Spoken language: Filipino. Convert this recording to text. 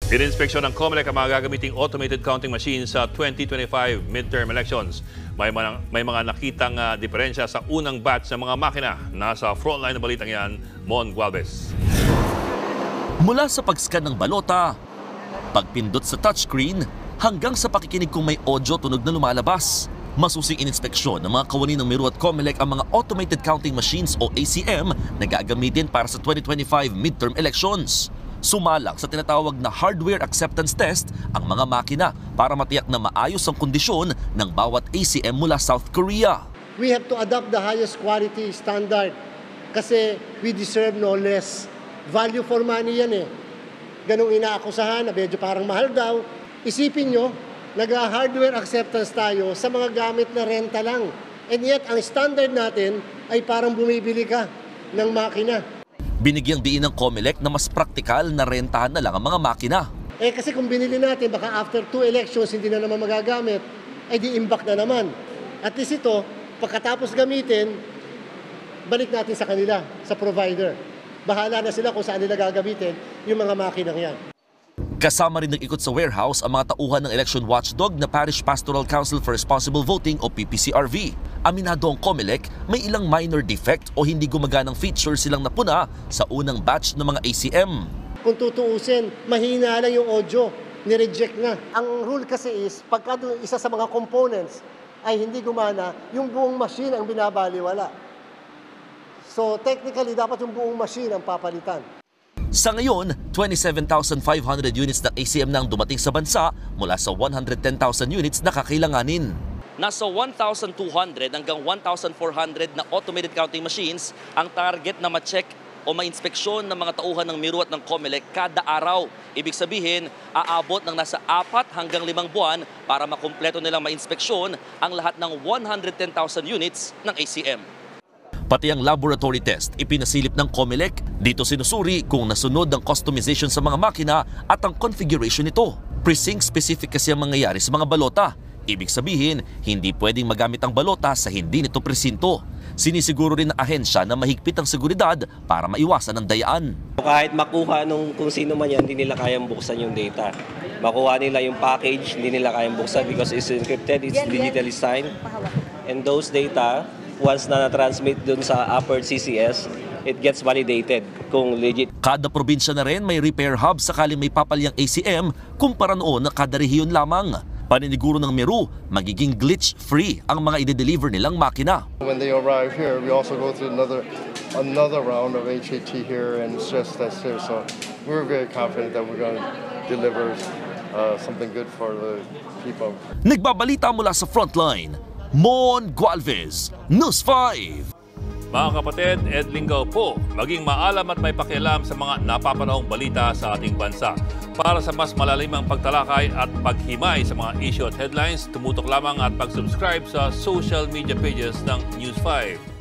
Ininspeksyon ng COMELEC ang mga gagamiting automated counting machine sa 2025 midterm elections. May mga nakitang diferensya sa unang batch ng mga makina. Nasa frontline ng balitang yan, Mon Gualvez. Mula sa pag-scan ng balota, pagpindot sa touchscreen, hanggang sa pakikinig kung may audio tunog na lumalabas. Masusing ininspeksyon ng mga kawani ng Meru at COMELEC ang mga automated counting machines o ACM na gagamitin para sa 2025 midterm elections. Sumalang sa tinatawag na hardware acceptance test ang mga makina para matiyak na maayos ang kondisyon ng bawat ACM mula South Korea. We have to adopt the highest quality standard kasi we deserve no less. Value for money yan eh. Ganong inaakusahan na medyo parang mahal daw. Isipin nyo, nag-hardware acceptance tayo sa mga gamit na renta lang. And yet, ang standard natin ay parang bumibili ka ng makina. Binigyang diin ng COMELEC na mas praktikal na rentahan na lang ang mga makina. Kasi kung binili natin, baka after 2 elections hindi na naman magagamit, ay di-impact na naman. At least ito, pagkatapos gamitin, balik natin sa kanila, sa provider. Bahala na sila kung saan nila gagamitin yung mga makinang yan. Kasama rin nag-ikot sa warehouse ang mga tauhan ng election watchdog na Parish Pastoral Council for Responsible Voting o PPCRV. Aminado ang COMELEC, may ilang minor defect o hindi gumaganang feature silang napuna sa unang batch ng mga ACM. Kung tutuusin, mahina lang yung audio, nireject na. Ang rule kasi is, pagka isa sa mga components ay hindi gumana, yung buong machine ang binabaliwala. So technically, dapat yung buong machine ang papalitan. Sa ngayon, 27,500 units ng ACM na ang dumating sa bansa mula sa 110,000 units na kakailanganin. Nasa 1,200 hanggang 1,400 na automated counting machines ang target na ma-check o ma-inspeksyon ng mga tauhan ng Meru at ng COMELEC kada araw. Ibig sabihin, aabot ng nasa 4 hanggang 5 buwan para makumpleto nilang ma-inspeksyon ang lahat ng 110,000 units ng ACM. Pati ang laboratory test ipinasilip ng COMELEC. Dito sinusuri kung nasunod ang customization sa mga makina at ang configuration nito. Precinct specific kasi ang mangyayari sa mga balota. Ibig sabihin, hindi pwedeng magamit ang balota sa hindi nito presinto. Sinisiguro rin ng ahensya na mahigpit ang seguridad para maiwasan ang dayaan. Kahit makuha nung kung sino man yan, hindi nila kayang buksan yung data. Makuha nila yung package, hindi nila kayang buksan because it's encrypted, it's digitally signed. And those data, once na na-transmit dun sa upper CCS, it gets validated kung legit. Kada probinsya na rin may repair hub sakali may papalyang ACM kumpara noon na kada rehiyon lamang. Paniniguro ng Meru, magiging glitch-free ang mga i-deliver nilang makina. When they arrive here, we also go through another round of HAT here and stress test here. So we're very confident that we're going to deliver something good for the people. Nagbabalita mula sa frontline, Mon Gualvez, News 5. Mga kapatid, Ed Lingaw po, maging maalam at may pakialam sa mga napapanahong balita sa ating bansa. Para sa mas malalimang pagtalakay at paghimay sa mga issue at headlines, tumutok lamang at mag-subscribe sa social media pages ng News 5.